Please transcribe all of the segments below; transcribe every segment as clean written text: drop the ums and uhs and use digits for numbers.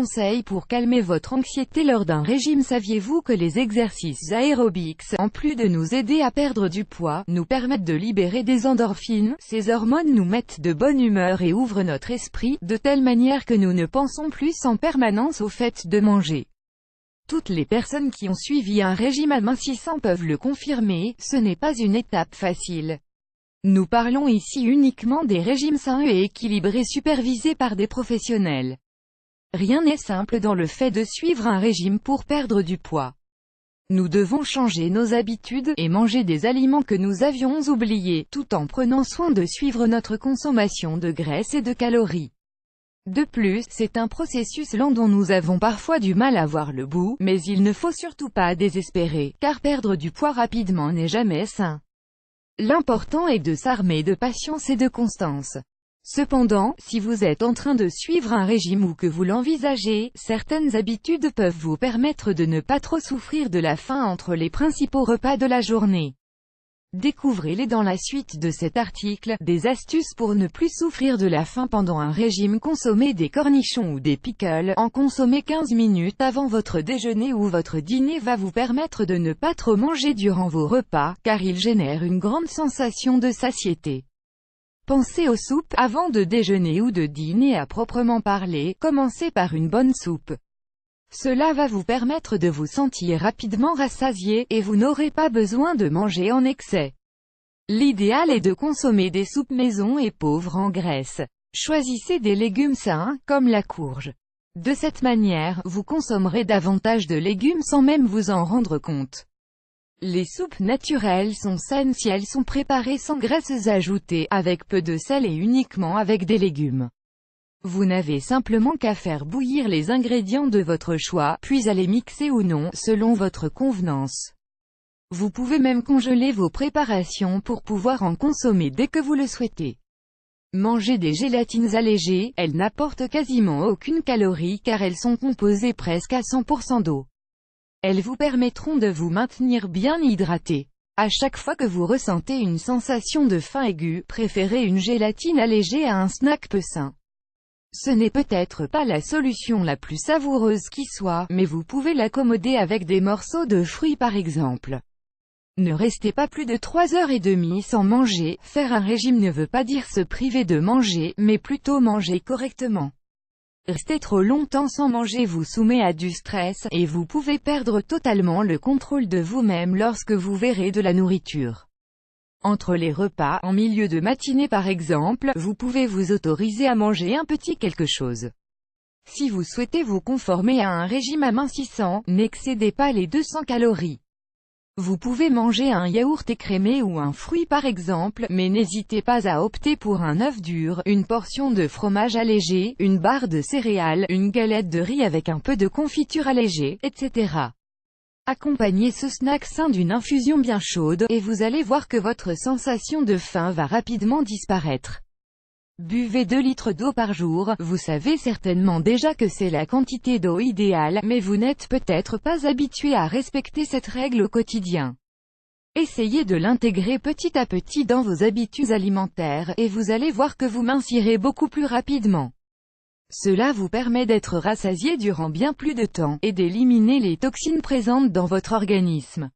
conseils pour calmer votre anxiété lors d'un régime. Saviez-vous que les exercices aérobics, en plus de nous aider à perdre du poids, nous permettent de libérer des endorphines? Ces hormones nous mettent de bonne humeur et ouvrent notre esprit, de telle manière que nous ne pensons plus en permanence au fait de manger. Toutes les personnes qui ont suivi un régime amincissant peuvent le confirmer, ce n'est pas une étape facile. Nous parlons ici uniquement des régimes sains et équilibrés supervisés par des professionnels. Rien n'est simple dans le fait de suivre un régime pour perdre du poids. Nous devons changer nos habitudes, et manger des aliments que nous avions oubliés, tout en prenant soin de suivre notre consommation de graisse et de calories. De plus, c'est un processus lent dont nous avons parfois du mal à voir le bout, mais il ne faut surtout pas désespérer, car perdre du poids rapidement n'est jamais sain. L'important est de s'armer de patience et de constance. Cependant, si vous êtes en train de suivre un régime ou que vous l'envisagez, certaines habitudes peuvent vous permettre de ne pas trop souffrir de la faim entre les principaux repas de la journée. Découvrez-les dans la suite de cet article, des astuces pour ne plus souffrir de la faim pendant un régime. Consommez des cornichons ou des pickles, en consommer 15 minutes avant votre déjeuner ou votre dîner va vous permettre de ne pas trop manger durant vos repas, car ils génèrent une grande sensation de satiété. Pensez aux soupes, avant de déjeuner ou de dîner à proprement parler, commencez par une bonne soupe. Cela va vous permettre de vous sentir rapidement rassasié, et vous n'aurez pas besoin de manger en excès. L'idéal est de consommer des soupes maison et pauvres en graisse. Choisissez des légumes sains, comme la courge. De cette manière, vous consommerez davantage de légumes sans même vous en rendre compte. Les soupes naturelles sont saines si elles sont préparées sans graisses ajoutées, avec peu de sel et uniquement avec des légumes. Vous n'avez simplement qu'à faire bouillir les ingrédients de votre choix, puis à les mixer ou non, selon votre convenance. Vous pouvez même congeler vos préparations pour pouvoir en consommer dès que vous le souhaitez. Mangez des gélatines allégées, elles n'apportent quasiment aucune calorie car elles sont composées presque à 100% d'eau. Elles vous permettront de vous maintenir bien hydraté. À chaque fois que vous ressentez une sensation de faim aiguë, préférez une gélatine allégée à un snack peu sain. Ce n'est peut-être pas la solution la plus savoureuse qui soit, mais vous pouvez l'accommoder avec des morceaux de fruits par exemple. Ne restez pas plus de 3h30 sans manger. Faire un régime ne veut pas dire se priver de manger, mais plutôt manger correctement. Rester trop longtemps sans manger vous soumet à du stress, et vous pouvez perdre totalement le contrôle de vous-même lorsque vous verrez de la nourriture. Entre les repas, en milieu de matinée par exemple, vous pouvez vous autoriser à manger un petit quelque chose. Si vous souhaitez vous conformer à un régime amincissant, n'excédez pas les 200 calories. Vous pouvez manger un yaourt écrémé ou un fruit par exemple, mais n'hésitez pas à opter pour un œuf dur, une portion de fromage allégé, une barre de céréales, une galette de riz avec un peu de confiture allégée, etc. Accompagnez ce snack sain d'une infusion bien chaude, et vous allez voir que votre sensation de faim va rapidement disparaître. Buvez 2 litres d'eau par jour. Vous savez certainement déjà que c'est la quantité d'eau idéale, mais vous n'êtes peut-être pas habitué à respecter cette règle au quotidien. Essayez de l'intégrer petit à petit dans vos habitudes alimentaires, et vous allez voir que vous mincirez beaucoup plus rapidement. Cela vous permet d'être rassasié durant bien plus de temps, et d'éliminer les toxines présentes dans votre organisme.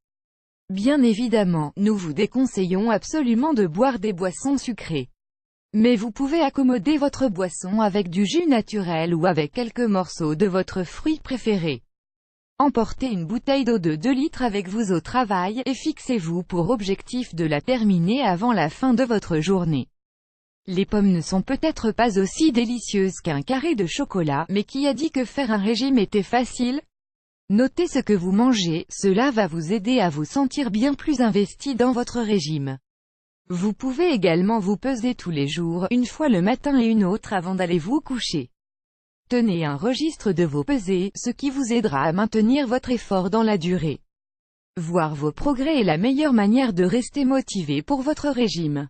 Bien évidemment, nous vous déconseillons absolument de boire des boissons sucrées. Mais vous pouvez accommoder votre boisson avec du jus naturel ou avec quelques morceaux de votre fruit préféré. Emportez une bouteille d'eau de 2 litres avec vous au travail, et fixez-vous pour objectif de la terminer avant la fin de votre journée. Les pommes ne sont peut-être pas aussi délicieuses qu'un carré de chocolat, mais qui a dit que faire un régime était facile? Notez ce que vous mangez, cela va vous aider à vous sentir bien plus investi dans votre régime. Vous pouvez également vous peser tous les jours, une fois le matin et une autre avant d'aller vous coucher. Tenez un registre de vos pesées, ce qui vous aidera à maintenir votre effort dans la durée. Voir vos progrès est la meilleure manière de rester motivé pour votre régime.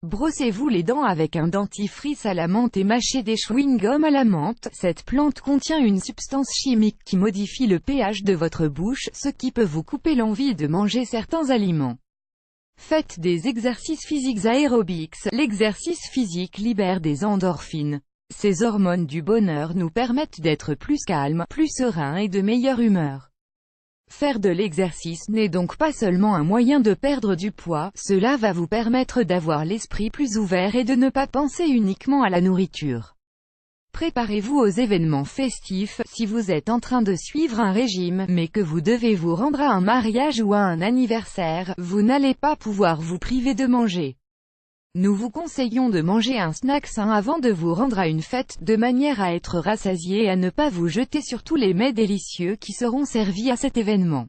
Brossez-vous les dents avec un dentifrice à la menthe et mâchez des chewing-gums à la menthe. Cette plante contient une substance chimique qui modifie le pH de votre bouche, ce qui peut vous couper l'envie de manger certains aliments. Faites des exercices physiques aérobics. L'exercice physique libère des endorphines. Ces hormones du bonheur nous permettent d'être plus calmes, plus sereins et de meilleure humeur. Faire de l'exercice n'est donc pas seulement un moyen de perdre du poids, cela va vous permettre d'avoir l'esprit plus ouvert et de ne pas penser uniquement à la nourriture. Préparez-vous aux événements festifs. Si vous êtes en train de suivre un régime, mais que vous devez vous rendre à un mariage ou à un anniversaire, vous n'allez pas pouvoir vous priver de manger. Nous vous conseillons de manger un snack sain avant de vous rendre à une fête, de manière à être rassasié et à ne pas vous jeter sur tous les mets délicieux qui seront servis à cet événement.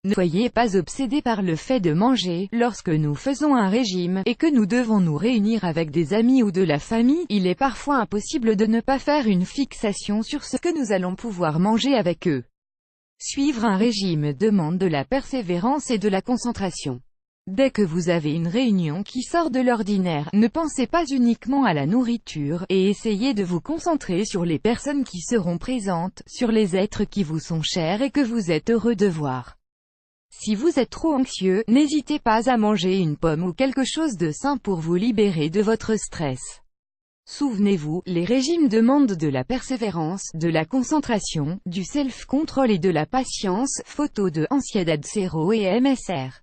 Ne soyez pas obsédés par le fait de manger. Lorsque nous faisons un régime, et que nous devons nous réunir avec des amis ou de la famille, il est parfois impossible de ne pas faire une fixation sur ce que nous allons pouvoir manger avec eux. Suivre un régime demande de la persévérance et de la concentration. Dès que vous avez une réunion qui sort de l'ordinaire, ne pensez pas uniquement à la nourriture, et essayez de vous concentrer sur les personnes qui seront présentes, sur les êtres qui vous sont chers et que vous êtes heureux de voir. Si vous êtes trop anxieux, n'hésitez pas à manger une pomme ou quelque chose de sain pour vous libérer de votre stress. Souvenez-vous, les régimes demandent de la persévérance, de la concentration, du self-control et de la patience. Photo de Ansiedad Zero et MSR.